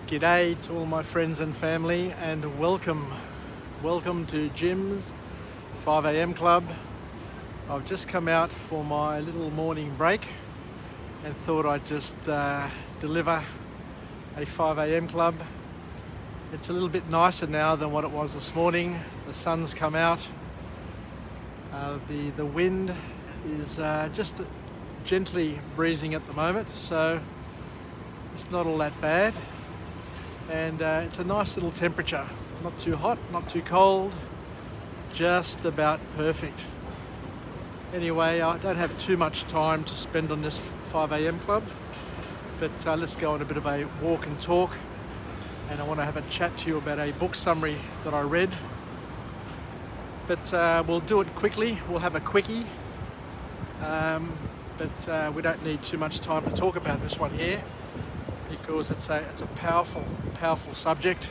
G'day to all my friends and family, and welcome to Jim's 5am Club. I've just come out for my little morning break and thought I'd just deliver a 5am Club. It's a little bit nicer now than what it was this morning. The sun's come out. The wind is just gently breezing at the moment, so it's not all that bad. And it's a nice little temperature, not too hot, not too cold, just about perfect. Anyway, I don't have too much time to spend on this 5am Club, but let's go on a bit of a walk and talk, and I want to have a chat to you about a book summary that I read. But we'll do it quickly. We'll have a quickie, but we don't need too much time to talk about this one here, because it's a powerful subject,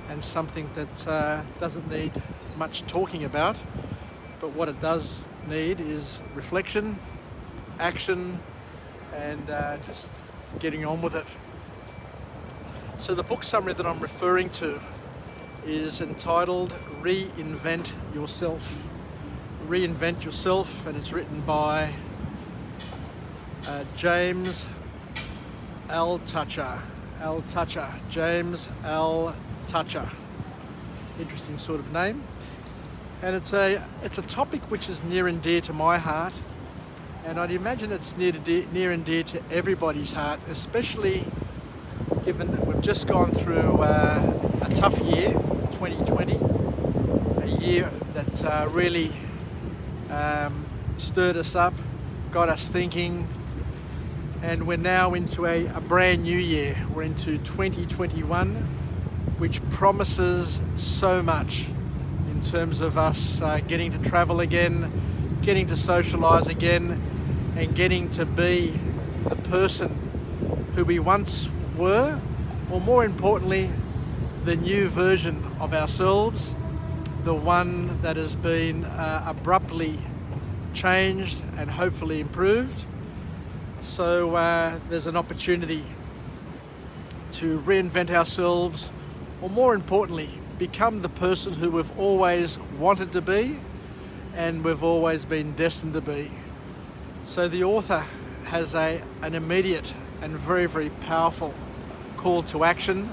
and something that doesn't need much talking about, but what it does need is reflection, action, and just getting on with it. So the book summary that I'm referring to is entitled Reinvent Yourself. Reinvent Yourself, and it's written by James Altucher. James Altucher. Interesting sort of name. And it's a topic which is near and dear to my heart, and I'd imagine it's near and dear to everybody's heart, especially given that we've just gone through a tough year, 2020, a year that really stirred us up, got us thinking. And we're now into a brand new year. We're into 2021, which promises so much in terms of us getting to travel again, getting to socialise again, and getting to be the person who we once were, or more importantly, the new version of ourselves, the one that has been abruptly changed and hopefully improved. So there's an opportunity to reinvent ourselves, or more importantly, become the person who we've always wanted to be and we've always been destined to be. So the author has an immediate and very, very powerful call to action,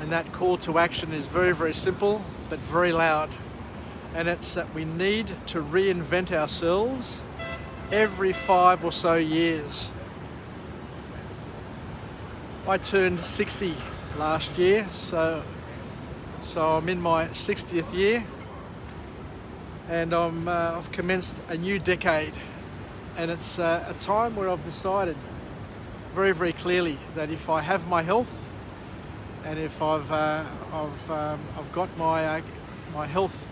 and that call to action is very, very simple but very loud, and it's that we need to reinvent ourselves every 5 or so years. I turned 60 last year, so I'm in my 60th year, and I've commenced a new decade, and it's a time where I've decided very, very clearly that if I have my health, and if I've got my health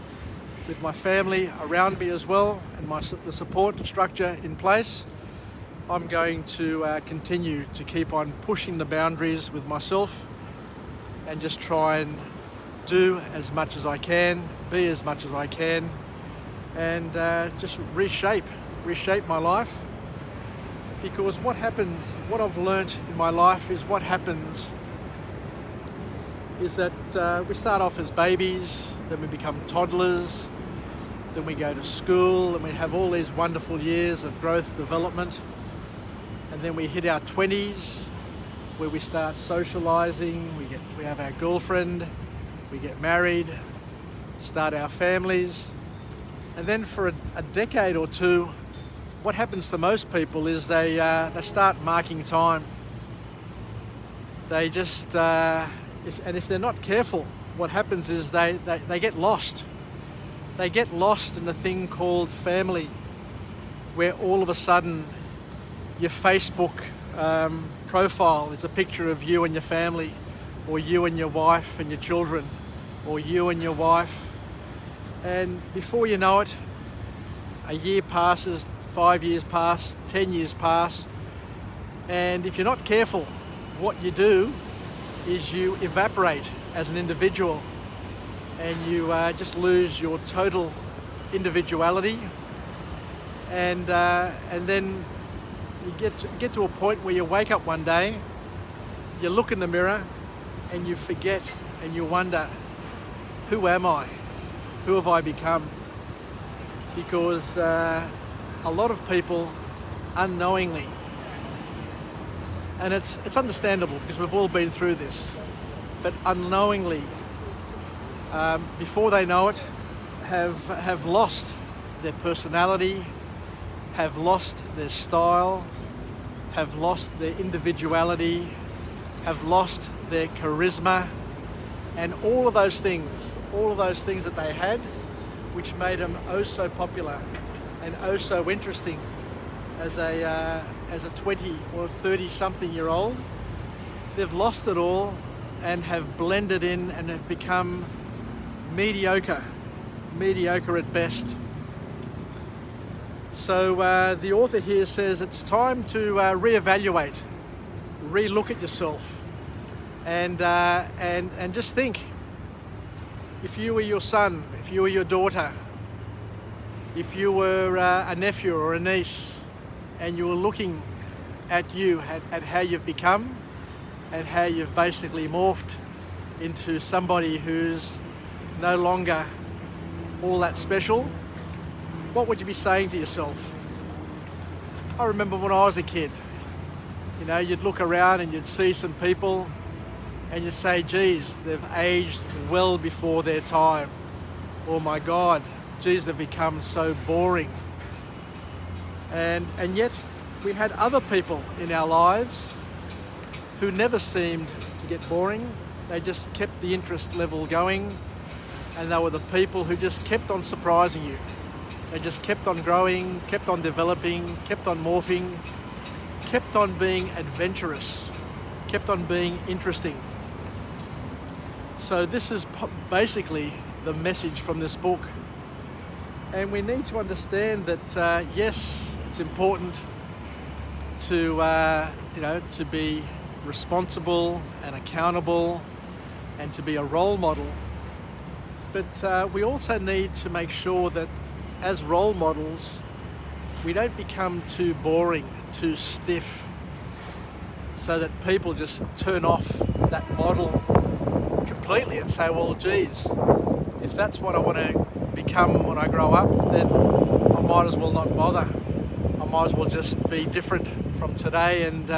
with my family around me as well, and the support structure in place, I'm going to continue to keep on pushing the boundaries with myself and just try and do as much as I can, be as much as I can, and just reshape my life. Because what I've learnt in my life is that we start off as babies, then we become toddlers, then we go to school, and we have all these wonderful years of growth, development, and then we hit our 20s, where we start socialising, we have our girlfriend, we get married, start our families, and then for a decade or two, what happens to most people is they start marking time. They just, if they're not careful, what happens is they get lost. They get lost in a thing called family, where all of a sudden your Facebook profile is a picture of you and your family, or you and your wife and your children, or you and your wife. And before you know it, a year passes, 5 years pass, 10 years pass, and if you're not careful, what you do is you evaporate as an individual, and you just lose your total individuality, and then you get to a point where you wake up one day, you look in the mirror, and you forget and you wonder, who am I? Who have I become? Because a lot of people unknowingly, and it's understandable because we've all been through this, but unknowingly, before they know it, have lost their personality, have lost their style, have lost their individuality, have lost their charisma, and all of those things that they had, which made them oh so popular and oh so interesting as a 20 or 30 something year old, they've lost it all and have blended in and have become mediocre at best. So the author here says it's time to reevaluate, relook at yourself, and just think. If you were your son, if you were your daughter, if you were a nephew or a niece, and you were looking at you, at how you've become, and how you've basically morphed into somebody who's no longer all that special, what would you be saying to yourself? I remember when I was a kid, you'd look around and you'd see some people and you'd say, geez, they've aged well before their time. Oh my God, geez, they've become so boring. And yet we had other people in our lives who never seemed to get boring. They just kept the interest level going, and they were the people who just kept on surprising you. They just kept on growing, kept on developing, kept on morphing, kept on being adventurous, kept on being interesting. So this is basically the message from this book. And we need to understand that, yes, it's important to, to be responsible and accountable and to be a role model. But we also need to make sure that as role models, we don't become too boring, too stiff, so that people just turn off that model completely and say, well, geez, if that's what I want to become when I grow up, then I might as well not bother. I might as well just be different from today and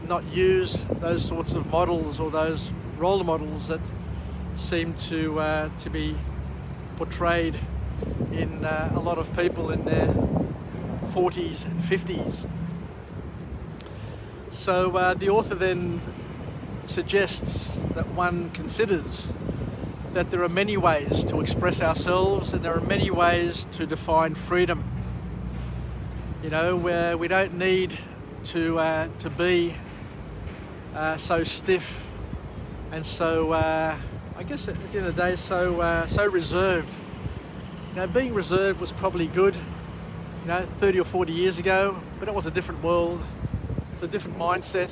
not use those sorts of models or those role models that seem to be portrayed in a lot of people in their 40s and 50s. So the author then suggests that one considers that there are many ways to express ourselves and there are many ways to define freedom. Where we don't need to be so stiff and so, I guess at the end of the day, so reserved. Being reserved was probably good, 30 or 40 years ago, but it was a different world. It's a different mindset,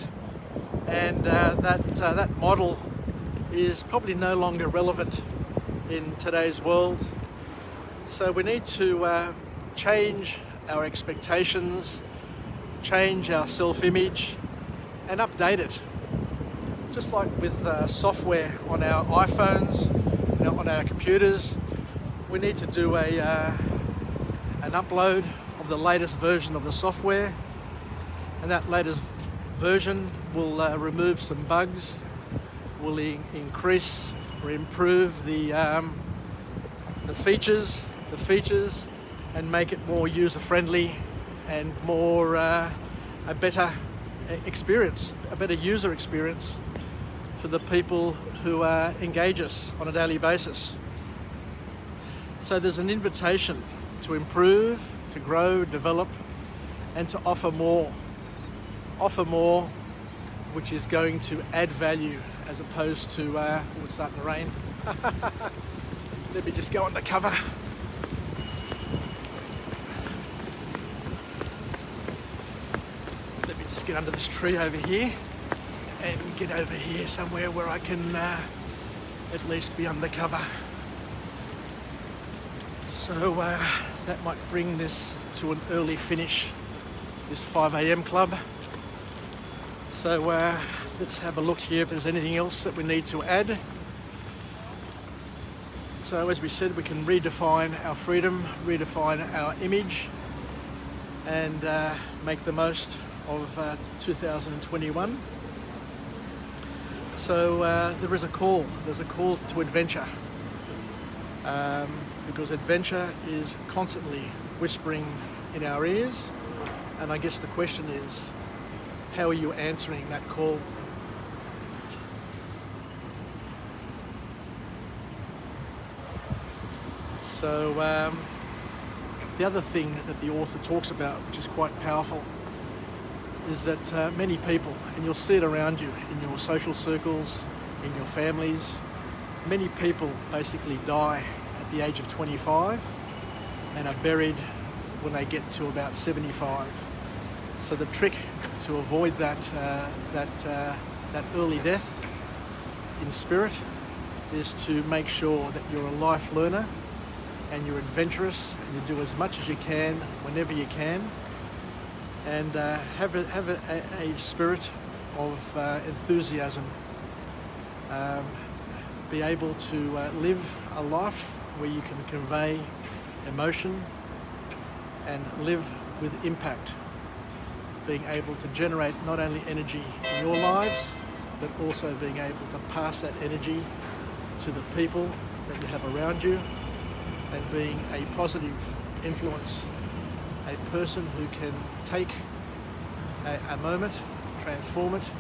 and that model is probably no longer relevant in today's world. So we need to change our expectations, change our self-image, and update it. Just like with software on our iPhones, on our computers, we need to do an upload of the latest version of the software, and that latest version will remove some bugs, will increase or improve the features, and make it more user-friendly and more a better experience, a better user experience for the people who engage us on a daily basis. So there's an invitation to improve, to grow, develop, and to offer more, which is going to add value as opposed to, it's starting to rain. Let me just go under cover. Let me just get under this tree over here and get over here somewhere where I can at least be under cover. So that might bring this to an early finish, this 5 a.m. club. So let's have a look here if there's anything else that we need to add. So as we said, we can redefine our freedom, redefine our image, and make the most of 2021. So there is a call. There's a call to adventure, because adventure is constantly whispering in our ears. And I guess the question is, how are you answering that call? So the other thing that the author talks about, which is quite powerful, is that many people, and you'll see it around you in your social circles, in your families, many people basically die at the age of 25 and are buried when they get to about 75. So the trick to avoid that early death in spirit is to make sure that you're a life learner and you're adventurous and you do as much as you can whenever you can, and have a spirit of enthusiasm. Be able to live a life where you can convey emotion and live with impact, being able to generate not only energy in your lives, but also being able to pass that energy to the people that you have around you, and being a positive influence, a person who can take a moment, transform it,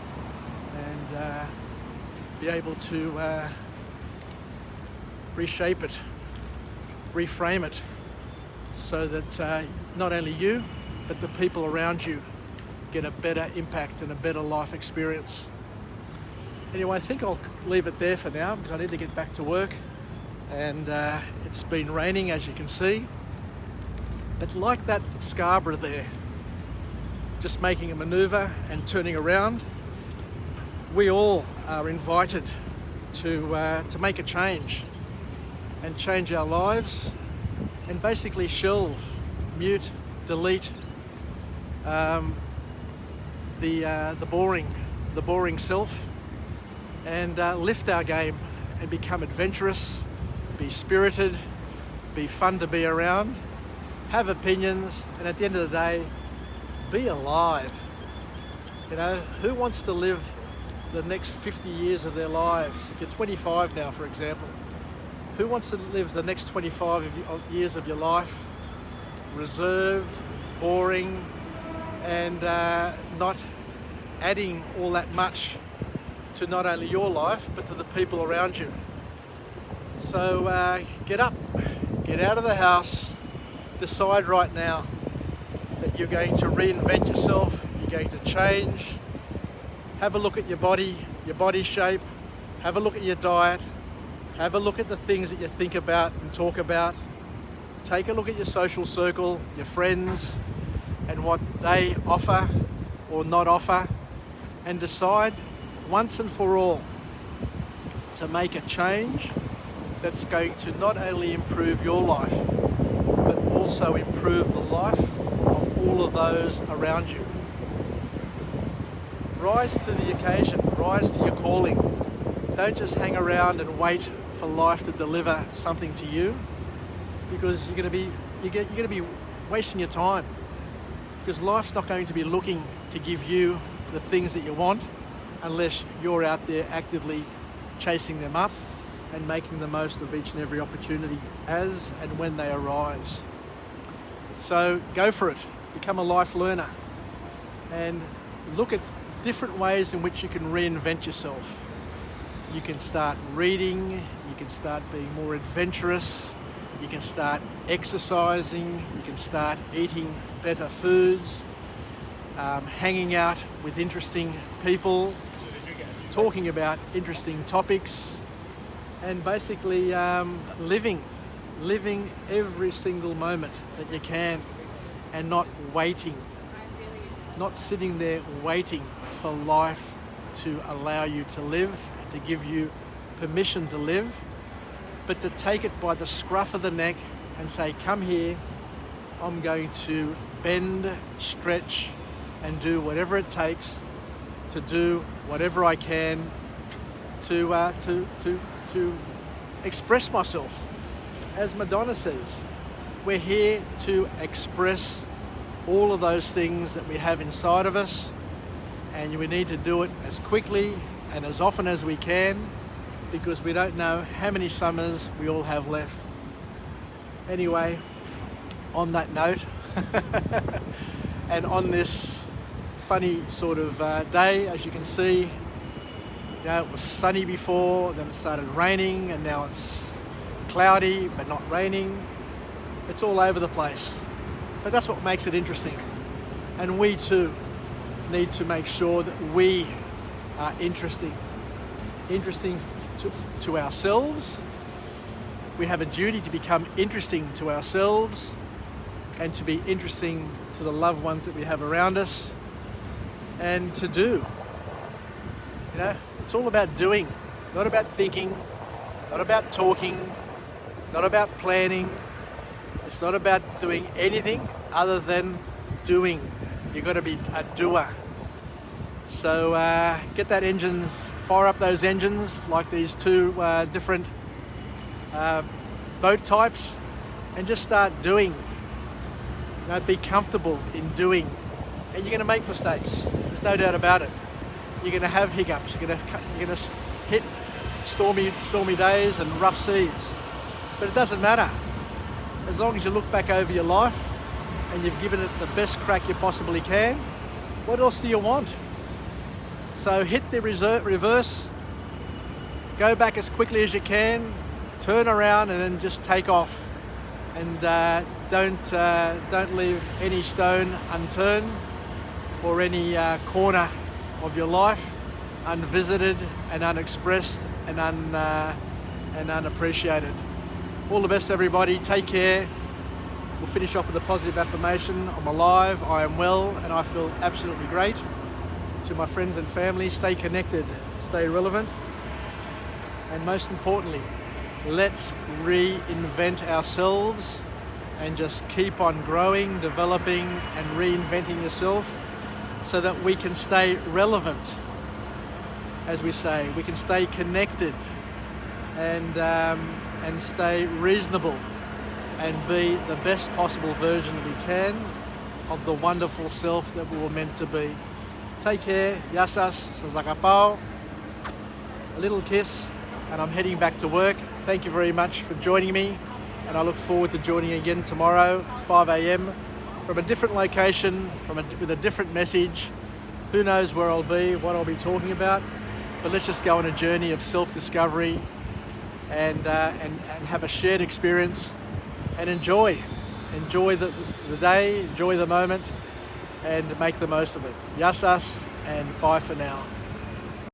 and be able to reshape it, reframe it, so that not only you, but the people around you get a better impact and a better life experience. Anyway, I think I'll leave it there for now because I need to get back to work, and it's been raining, as you can see. But like that Scarborough there, just making a manoeuvre and turning around, we all are invited to make a change and change our lives, and basically shelve, mute, delete the boring self, and lift our game and become adventurous, be spirited, be fun to be around, have opinions, and at the end of the day, be alive. You know, who wants to live the next 50 years of their lives? If you're 25 now, for example, who wants to live the next 25 years of your life reserved, boring, and not adding all that much to not only your life, but to the people around you? So get up, get out of the house, decide right now that you're going to reinvent yourself, you're going to change. Have a look at your body shape, have a look at your diet, have a look at the things that you think about and talk about. Take a look at your social circle, your friends, and what they offer or not offer, and decide once and for all to make a change that's going to not only improve your life, but also improve the life of all of those around you. Rise to the occasion, rise to your calling. Don't just hang around and wait for life to deliver something to you, because you're going to be wasting your time, because life's not going to be looking to give you the things that you want unless you're out there actively chasing them up and making the most of each and every opportunity as and when they arise. So go for it, become a life learner, and look at different ways in which you can reinvent yourself. You can start reading, you can start being more adventurous, you can start exercising, you can start eating better foods, hanging out with interesting people, talking about interesting topics, and basically living every single moment that you can, and not waiting, not sitting there waiting for life to allow you to live, to give you permission to live, but to take it by the scruff of the neck and say, come here, I'm going to bend, stretch, and do whatever it takes to do whatever I can to express myself. As Madonna says, we're here to express all of those things that we have inside of us, and we need to do it as quickly and as often as we can, because we don't know how many summers we all have left. Anyway, on that note, and on this funny sort of day, as you can see, it was sunny before, then it started raining, and now it's cloudy but not raining. It's all over the place, but that's what makes it interesting. And we too need to make sure that we are interesting to ourselves. We have a duty to become interesting to ourselves and to be interesting to the loved ones that we have around us, and to do. It's all about doing, not about thinking, not about talking, not about planning. It's not about doing anything other than doing. You've got to be a doer. So get that engines, fire up those engines like these two different boat types, and just start doing. Be comfortable in doing. And you're going to make mistakes. There's no doubt about it. You're going to have hiccups. You're going to hit stormy days and rough seas. But it doesn't matter. As long as you look back over your life and you've given it the best crack you possibly can, what else do you want? So hit the reverse, go back as quickly as you can, turn around, and then just take off. And don't leave any stone unturned or any corner of your life unvisited and unexpressed and unappreciated. All the best, everybody. Take care. We'll finish off with a positive affirmation. I'm alive, I am well, and I feel absolutely great. To my friends and family, stay connected, stay relevant, and most importantly, let's reinvent ourselves and just keep on growing, developing, and reinventing yourself so that we can stay relevant. As we say, we can stay connected and stay reasonable and be the best possible version we can of the wonderful self that we were meant to be. Take care, yasas, sa zakapao, a little kiss, and I'm heading back to work. Thank you very much for joining me, and I look forward to joining again tomorrow, 5 a.m, from a different location, with a different message. Who knows where I'll be, what I'll be talking about, but let's just go on a journey of self-discovery and have a shared experience and enjoy the day, enjoy the moment, and make the most of it. Yasas, and bye for now.